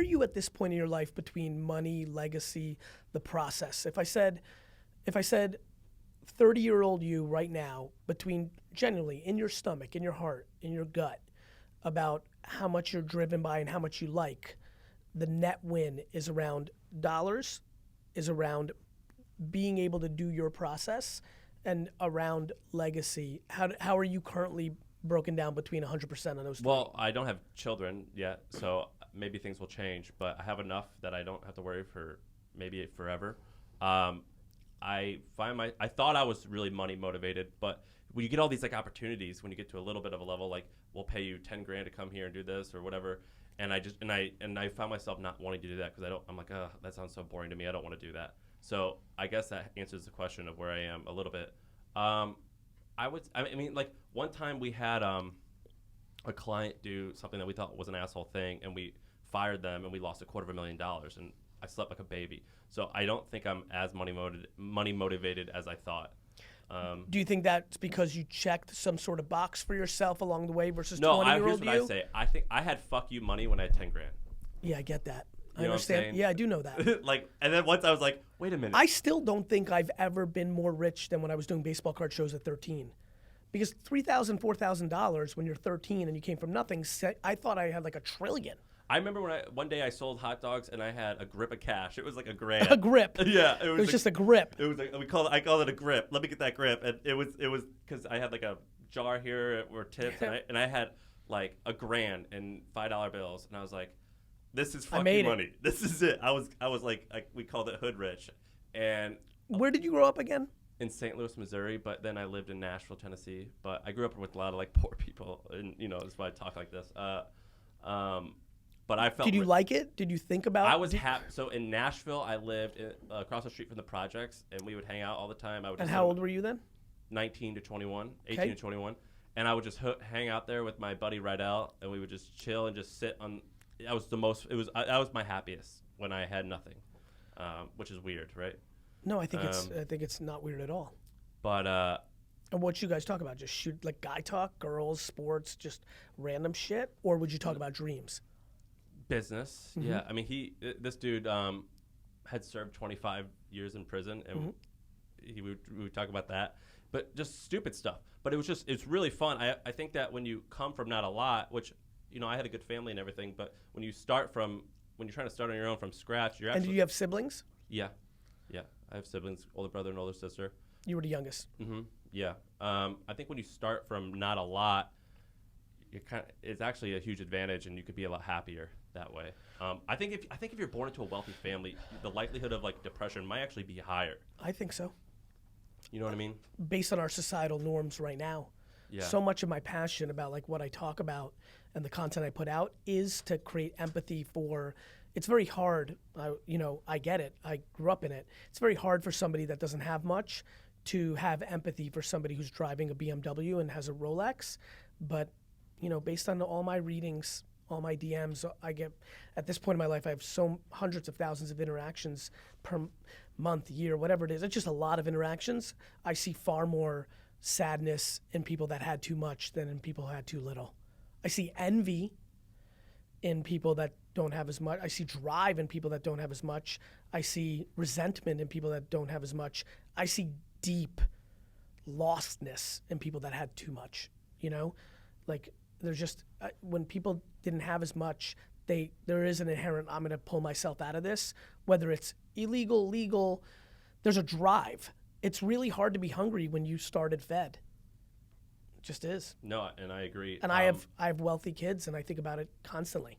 you at this point in your life between money, legacy, the process? If I said 30-year-old you right now, between genuinely in your stomach, in your heart, in your gut, about how much you're driven by and how much you like, the net win is around dollars, is around being able to do your process, and around legacy. How are you currently broken down between 100% on those three? Well, I don't have children yet, so maybe things will change, but I have enough that I don't have to worry for maybe forever. I thought I was really money motivated, but when you get all these like opportunities, when you get to a little bit of a level, like we'll pay you 10 grand to come here and do this or whatever, and I found myself not wanting to do that because I'm like, oh, that sounds so boring to me. I don't want to do that. So I guess that answers the question of where I am a little bit. I mean, like one time we had a client do something that we thought was an asshole thing, and we fired them, and we lost $250,000, and I slept like a baby. So I don't think I'm as money motivated as I thought. Do you think that's because you checked some sort of box for yourself along the way versus No, 20-year-old here's what I say. I think I had fuck you money when I had 10 grand. Yeah, I get that. You I know understand. what I'm saying? Yeah, I do know that. Like, and then once I was like, wait a minute. I still don't think I've ever been more rich than when I was doing baseball card shows at 13. Because $3,000, $4,000 when you're 13 and you came from nothing, I thought I had like $1 trillion. I remember when one day I sold hot dogs and I had a grip of cash. It was like a grand. A grip. Yeah, it was just a grip. It was like I call it a grip. Let me get that grip. And it was because I had like a jar here or tips, and I had like a grand in $5 bills, and I was like, this is fucking money. This is it. I was like we called it hood rich. And where did you grow up again? In St. Louis, Missouri, but then I lived in Nashville, Tennessee. But I grew up with a lot of like poor people, and that's why I talk like this. But I felt. Did you like it? Did you think about? I was happy. So in Nashville, I lived across the street from the projects, and we would hang out all the time. And how old were you then? 19 to 21, 18 to 21, and I would just hang out there with my buddy Rydell, and we would just chill and just sit on. I was I was my happiest when I had nothing, which is weird, right? No, I think it's not weird at all. But and what you guys talk about? Just shoot like guy talk, girls, sports, just random shit, or would you talk about dreams? Business, yeah. I mean, this dude had served 25 years in prison, and we would talk about that, but just stupid stuff. But it's really fun. I think that when you come from not a lot, which I had a good family and everything, but when you're trying to start on your own from scratch, you're actually. And do you have siblings? Yeah, I have siblings, older brother and older sister. You were the youngest. Mm-hmm. Yeah. I think when you start from not a lot, it's actually a huge advantage, and you could be a lot happier that way. I think if you're born into a wealthy family, the likelihood of like depression might actually be higher. I think so. You know what I mean? Based on our societal norms right now. Yeah. So much of my passion about like what I talk about and the content I put out is to create empathy for. It's very hard. I get it. I grew up in it. It's very hard for somebody that doesn't have much to have empathy for somebody who's driving a BMW and has a Rolex. But based on all my readings, all my DMs, I get at this point in my life, I have hundreds of thousands of interactions per month, year, whatever it is. It's just a lot of interactions. I see far more sadness in people that had too much than in people who had too little. I see envy in people that don't have as much. I see drive in people that don't have as much. I see resentment in people that don't have as much. I see deep lostness in people that had too much, Like there's just, when people didn't have as much, there is an inherent, I'm going to pull myself out of this, whether it's illegal, legal, there's a drive. It's really hard to be hungry when you started fed. It just is. No, and I agree. And I have wealthy kids, and I think about it constantly.